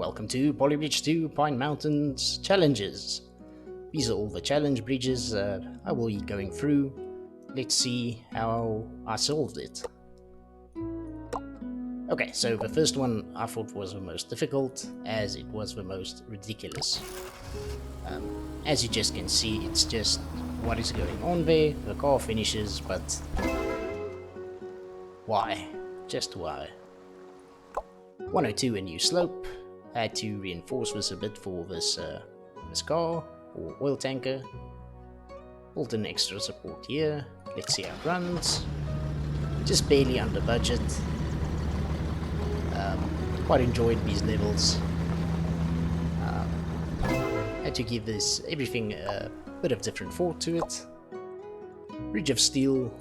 welcome to Polybridge 2 Pine Mountains Challenges. These are all the challenge bridges I will be going through. Let's see how I solved it. Okay, so the first one I thought was the most difficult, as it was the most ridiculous. As you just can see, it's just what is going on there. The car finishes, but why? Just why? 102 a new slope. Had to reinforce this a bit for this car or oil tanker. Built an extra support here. Let's see how it runs. Just barely under budget. Quite enjoyed these levels. Had to give this everything a bit of different thought to it. Bridge of steel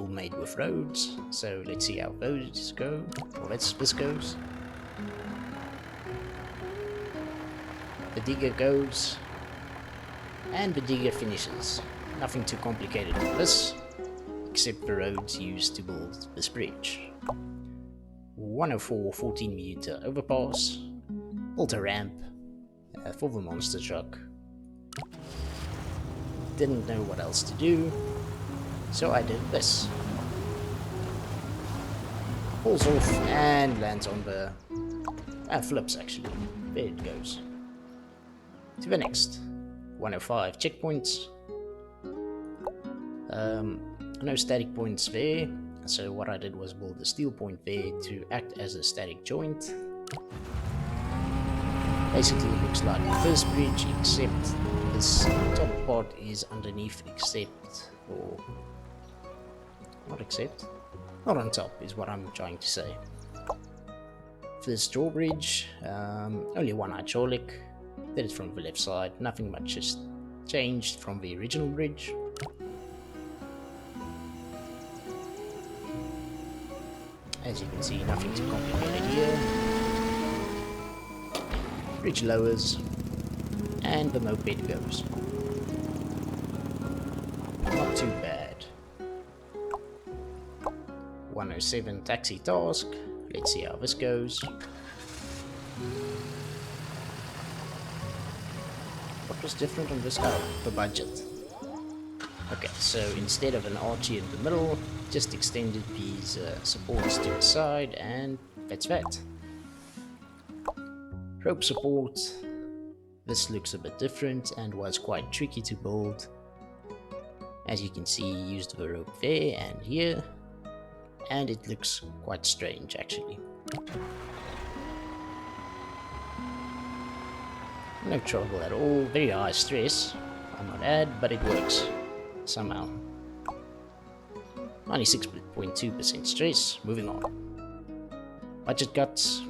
made with roads. So let's see how those go. Or this goes. The digger goes, and the digger finishes. Nothing too complicated with this, except the roads used to build this bridge. 104 14-meter overpass. Built a ramp for the monster truck. Didn't know what else to do, so I did this. Falls off and lands on the... flips actually. There it goes. To the next. 105 checkpoints. No static points there, so what I did was build a steel point there to act as a static joint. Basically it looks like the first bridge, except this top part is underneath, not on top is what I'm trying to say. First drawbridge, only one hydraulic. Did it from the left side, nothing much has changed from the original bridge. As you can see, nothing too complicated here. Bridge lowers, and the moped goes. Not too bad. 107 taxi task, let's see how this goes. What was different on this? Oh, the budget. Okay, so instead of an archie in the middle, just extended these supports to the side, and that's that. Rope support. This looks a bit different and was quite tricky to build. As you can see, used the rope there and here, and it looks quite strange actually. No trouble at all, very high stress, I might add, but it works, somehow. 96.2% stress, moving on. Budget cuts.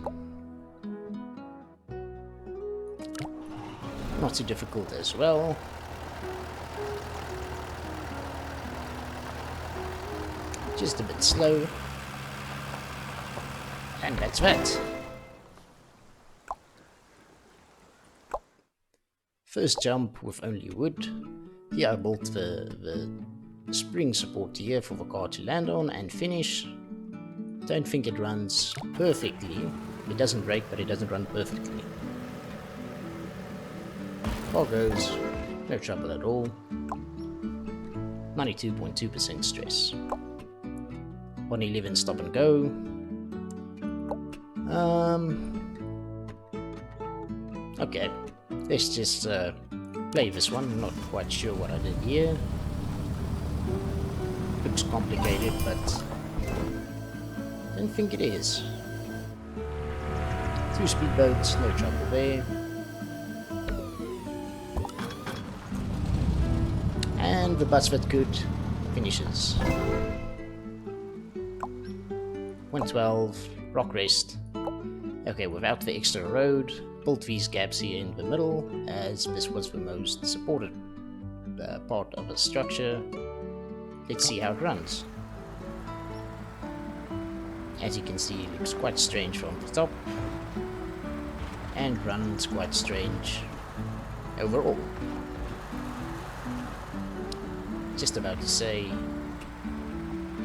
Not too difficult as well. Just a bit slow. And that's that. First jump with only wood. Here I built the spring support here for the car to land on and finish. Don't think it runs perfectly. It doesn't break, but it doesn't run perfectly. Car goes, no trouble at all. 92.2% stress. 111 stop and go. Okay. Let's just play this one. I'm not quite sure what I did here. Looks complicated, but I don't think it is. 2 speedboats, no trouble there. And the bus that could finishes. 112, rock rest. Okay, without the extra road. Built these gaps here in the middle, as this was the most supported part of the structure. Let's see how it runs. As you can see, it looks quite strange from the top, and runs quite strange overall. Just about to say,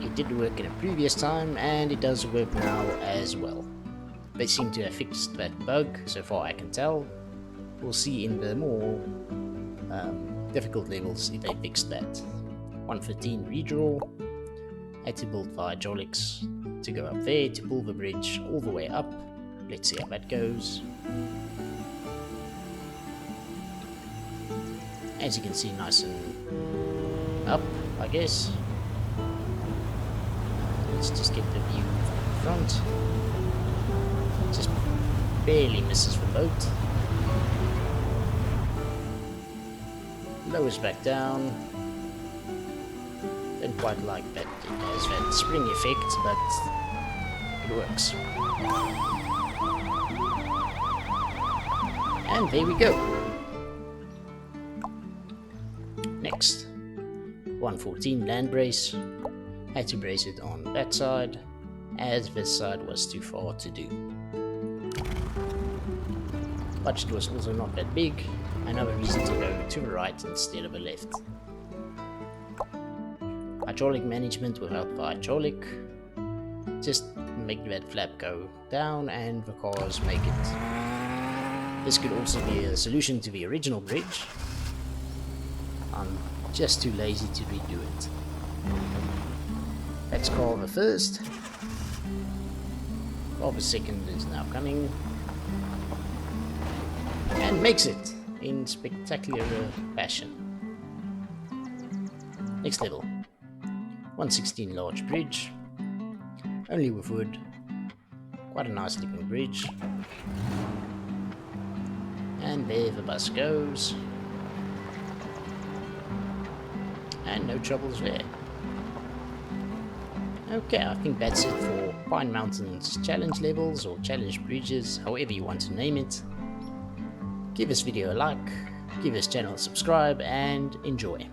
it did work in a previous time, and it does work now as well. they seem to have fixed that bug, so far I can tell. We'll see in the more difficult levels if they fixed that. 115 redraw. Had to build via hydraulics to go up there to pull the bridge all the way up. Let's see how that goes. As you can see, nice and up, I guess. Let's just get the view from the front. Just barely misses the boat. Lowers back down. Don't quite like that it has that spring effect, but it works. And there we go. Next, 114 land brace. Had to brace it on that side, as this side was too far to do. Budget was also not that big, another reason to go to the right instead of the left. Hydraulic management without the hydraulic. Just make that flap go down and the cars make it. This could also be a solution to the original bridge. I'm just too lazy to redo it. Let's call the first. Well, the second is now coming. And makes it in spectacular fashion. Next level. 116 large bridge. Only with wood. Quite a nice looking bridge. And there the bus goes. And no troubles there. Okay, I think that's it for Pine Mountain's challenge levels or challenge bridges, however you want to name it. Give this video a like, give this channel a subscribe, and enjoy.